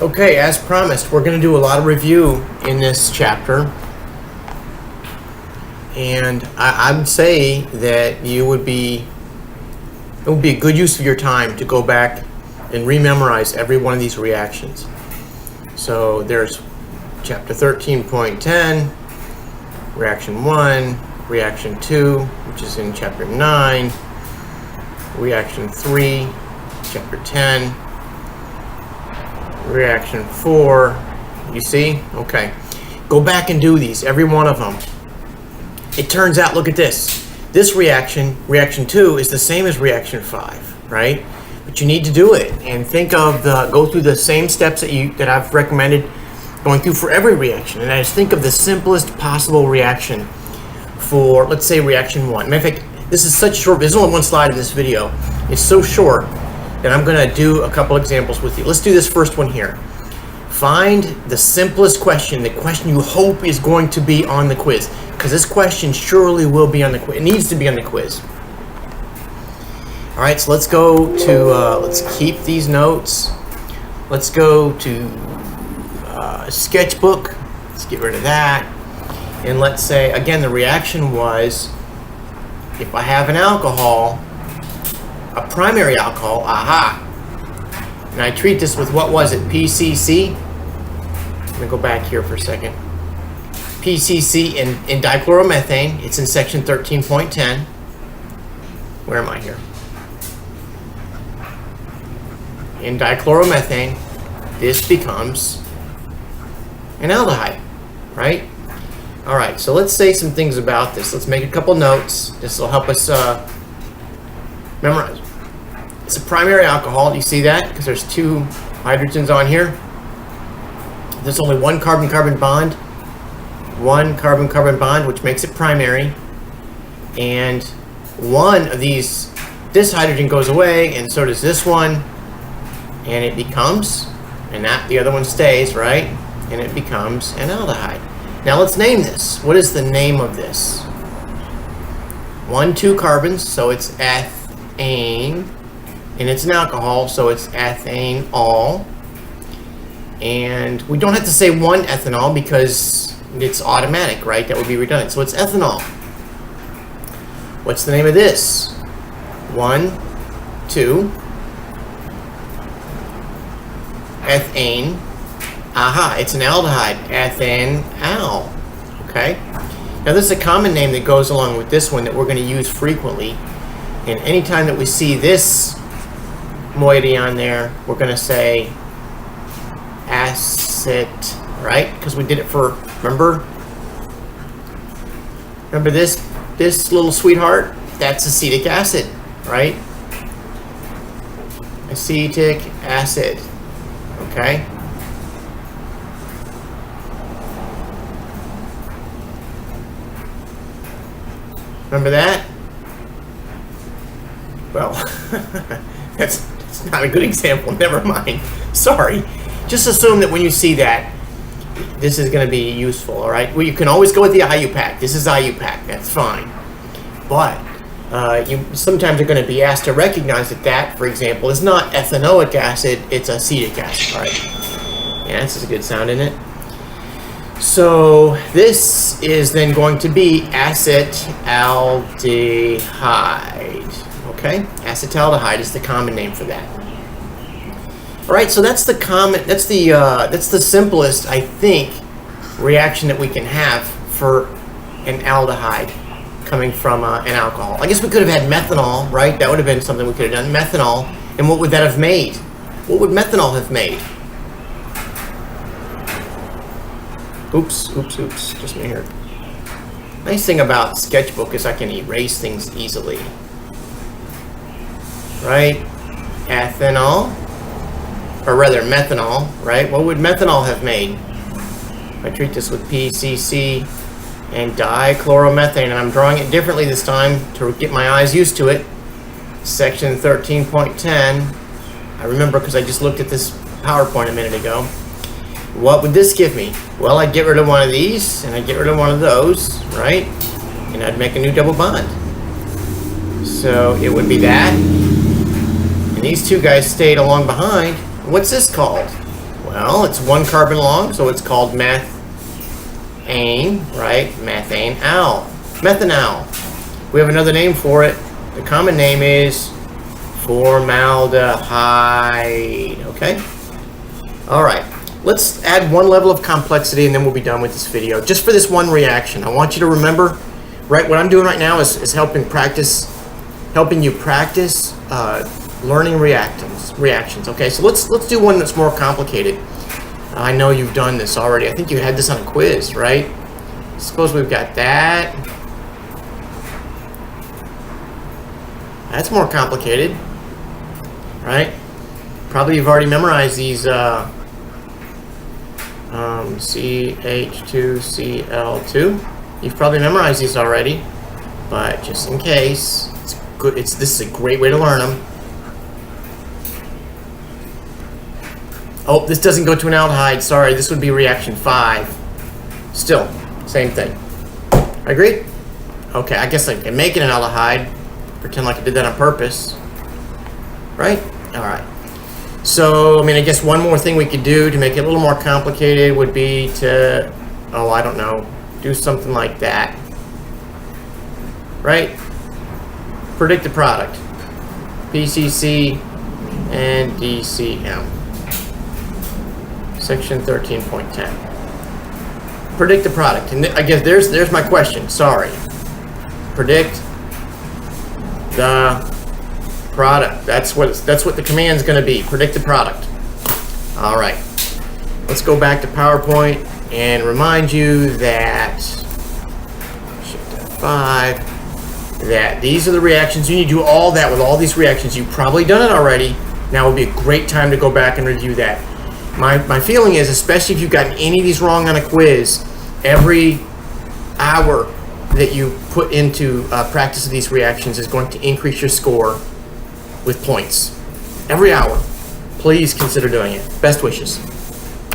Okay, as promised, we're going to do a lot of review in this chapter. And I would say that it would be a good use of your time to go back and rememorize every one of these reactions. So there's chapter 13.10, reaction 1, reaction 2, which is in chapter 9, reaction 3, chapter 10, reaction 4, you see? Okay. Go back and do these, every one of them. It turns out, look at this. This reaction, reaction 2, is the same as reaction 5, right? But you need to do it and go through the same steps that I've recommended going through for every reaction. And I just think of the simplest possible reaction for, let's say, reaction 1. Matter of fact, this is such short, there's only one slide of this video. It's so short that I'm going to do a couple examples with you. Let's do this first one here. Find the simplest question, the question you hope is going to be on the quiz, because this question surely will be on the quiz. It needs to be on the quiz. All right, so let's go to, let's keep these notes. Let's go to sketchbook. Let's get rid of that. And let's say, again, the reaction was, if I have an alcohol, a primary alcohol, and I treat this with, what was it, PCC? I'm going to go back here for a second. PCC in dichloromethane. It's in section 13.10. Where am I here? In dichloromethane, this becomes an aldehyde, right? All right, so let's say some things about this. Let's make a couple notes. This will help us memorize. It's a primary alcohol. Do you see that? Because there's two hydrogens on here. There's only one carbon-carbon bond. One carbon-carbon bond, which makes it primary. And one of these, this hydrogen goes away, and so does this one. And it becomes, and that the other one stays, right? And it becomes an aldehyde. Now let's name this. What is the name of this? 2 carbons, so it's ethane. And it's an alcohol, so it's ethanol. And we don't have to say 1 ethanol because it's automatic, right? That would be redundant. So it's ethanol. What's the name of this? 1, 2. Ethane. It's an aldehyde. Ethanol. Okay? Now this is a common name that goes along with this one that we're going to use frequently. And anytime that we see this moiety on there, we're going to say acet, right? Because we did it for, remember this little sweetheart? That's acetic acid, right? Acetic acid, okay? Remember that? Well, that's not a good example. Never mind. Sorry. Just assume that when you see that, this is going to be useful, all right? Well, you can always go with the IUPAC. This is IUPAC. That's fine. But you sometimes are going to be asked to recognize that, for example, is not ethanoic acid. It's acetic acid, all right? Yeah, this is a good sound, isn't it? So this is then going to be acetaldehyde. Okay, acetaldehyde is the common name for that. All right, so that's the simplest, I think, reaction that we can have for an aldehyde coming from an alcohol. I guess we could have had methanol, right? That would have been something we could have done. Methanol, and what would that have made? What would methanol have made? Oops, just me here. Nice thing about sketchbook is I can erase things easily. Right? Ethanol, or rather methanol, right? What would methanol have made? I treat this with PCC and dichloromethane, and I'm drawing it differently this time to get my eyes used to it. Section 13.10. I remember because I just looked at this PowerPoint a minute ago. What would this give me? Well, I'd get rid of one of these, and I'd get rid of one of those, right? And I'd make a new double bond. So it would be that. And these two guys stayed along behind. What's this called? Well, it's 1 carbon long, so it's called methane, right? Methanal. Methanal. We have another name for it. The common name is formaldehyde. Okay? All right. Let's add 1 level of complexity and then we'll be done with this video. Just for this one reaction, I want you to remember, right, what I'm doing right now is helping you practice learning reactions. Okay, so let's do one that's more complicated. I know you've done this already. I think you had this on a quiz, right? Suppose we've got that. That's more complicated, right? Probably you've already memorized these CH2Cl2. You've probably memorized these already, but just in case, it's good. This is a great way to learn them. Oh, this doesn't go to an aldehyde. Sorry, this would be reaction 5. Still, same thing. Agreed? Okay, I guess I can make it an aldehyde. Pretend like I did that on purpose. Right? All right. So, I mean, I guess one more thing we could do to make it a little more complicated would be to, oh, I don't know, do something like that. Right? Predict the product. PCC and DCM. Section 13.10. Predict the product. And I guess there's my question. Sorry. Predict the product. That's what the command's going to be. Predict the product. All right. Let's go back to PowerPoint and remind you that Shift F5 that these are the reactions. You need to do all that with all these reactions. You've probably done it already. Now would be a great time to go back and review that. My feeling is, especially if you've gotten any of these wrong on a quiz, every hour that you put into practice of these reactions is going to increase your score with points. Every hour. Please consider doing it. Best wishes.